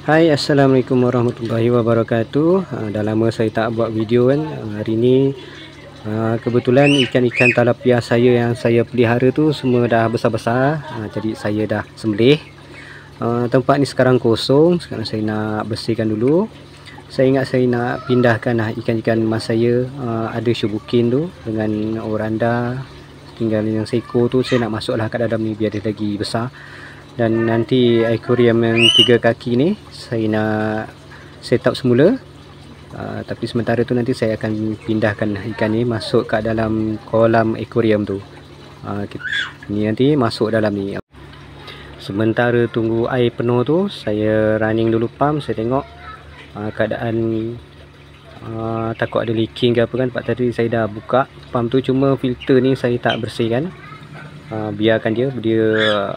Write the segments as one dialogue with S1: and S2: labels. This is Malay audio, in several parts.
S1: Hai, Assalamualaikum warahmatullahi wabarakatuh. Dah lama saya tak buat video kan. Hari ni kebetulan ikan-ikan talapia saya yang saya pelihara tu semua dah besar-besar. Jadi saya dah sembelih. Tempat ni sekarang kosong. Sekarang saya nak bersihkan dulu. Saya ingat saya nak pindahkan ikan-ikan emas saya. Ada syubukin tu dengan oranda. Tinggal yang seekor tu saya nak masuklah kat dalam ni biar dia lagi besar. Dan nanti akuarium yang 3 kaki ni saya nak set up semula. Tapi sementara tu nanti saya akan pindahkan ikan ni masuk kat dalam kolam akuarium tu. Ni nanti masuk dalam ni. Sementara tunggu air penuh tu, saya running dulu pump. Saya tengok keadaan takut ada leaking ke apa kan. Sebab tadi saya dah buka pump tu, cuma filter ni saya tak bersihkan. Biarkan dia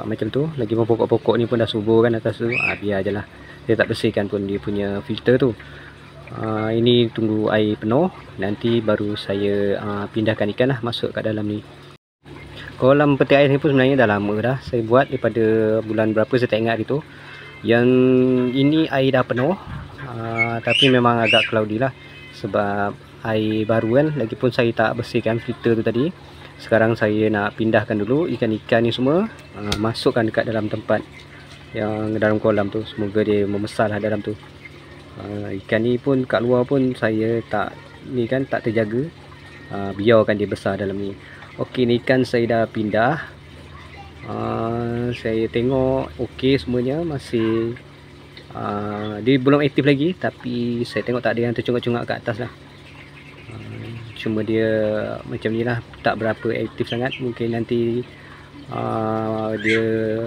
S1: macam tu. Lagipun pokok-pokok ni pun dah subur kan atas tu. Biar je lah, saya tak bersihkan pun dia punya filter tu. Ini tunggu air penuh, nanti baru saya pindahkan ikan lah masuk kat dalam ni. Kolam peti air ni pun sebenarnya dah lama dah saya buat, daripada bulan berapa saya tak ingat itu. Yang ini air dah penuh, tapi memang agak cloudy lah sebab air baru kan. Lagipun saya tak bersihkan filter tu tadi. Sekarang saya nak pindahkan dulu ikan-ikan ni semua, masukkan dekat dalam tempat yang dalam kolam tu. Semoga dia membesar lah dalam tu. Ikan ni pun kat luar pun saya tak terjaga, biarkan dia besar dalam ni. Okey, ni ikan saya dah pindah. Saya tengok okey semuanya, masih dia belum aktif lagi, tapi saya tengok tak ada yang tercungak-cungak kat atas lah. Cuma dia macam ni lah, tak berapa aktif sangat. Mungkin nanti dia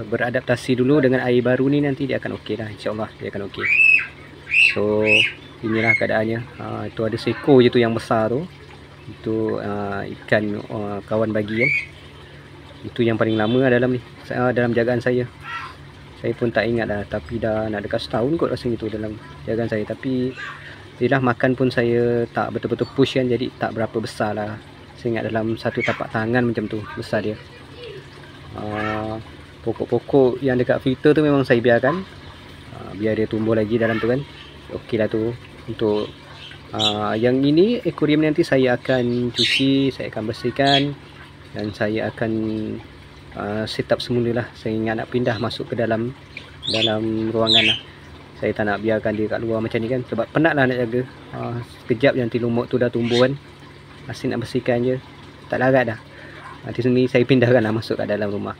S1: beradaptasi dulu dengan air baru ni, nanti dia akan okey lah, insyaAllah dia akan okey. So inilah keadaannya. Itu ada seekor je tu yang besar tu. Itu ikan kawan bagi kan. Itu yang paling lama dalam ni, dalam jagaan saya. Saya pun tak ingat dah, tapi dah nak dekat setahun kot rasanya tu dalam jagaan saya. Tapi yelah, makan pun saya tak betul-betul push kan, jadi tak berapa besar lah. Saya ingat dalam satu tapak tangan macam tu besar dia. Pokok-pokok yang dekat filter tu memang saya biarkan, biar dia tumbuh lagi dalam tu kan. Okey lah tu. Untuk yang ini akuarium nanti saya akan cuci, saya akan bersihkan, dan saya akan set up semula lah. Saya ingat nak pindah masuk ke dalam ruangan lah. Saya tak nak biarkan dia kat luar macam ni kan, sebab penat lah nak jaga. Sekejap nanti lumut tu dah tumbuh kan, asyik nak bersihkan je, tak larat dah. Nanti sini saya pindahkan lah masuk kat dalam rumah.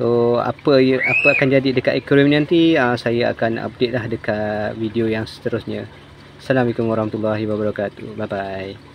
S1: So apa akan jadi dekat akuarium nanti, saya akan update lah dekat video yang seterusnya. Assalamualaikum warahmatullahi wabarakatuh. Bye bye.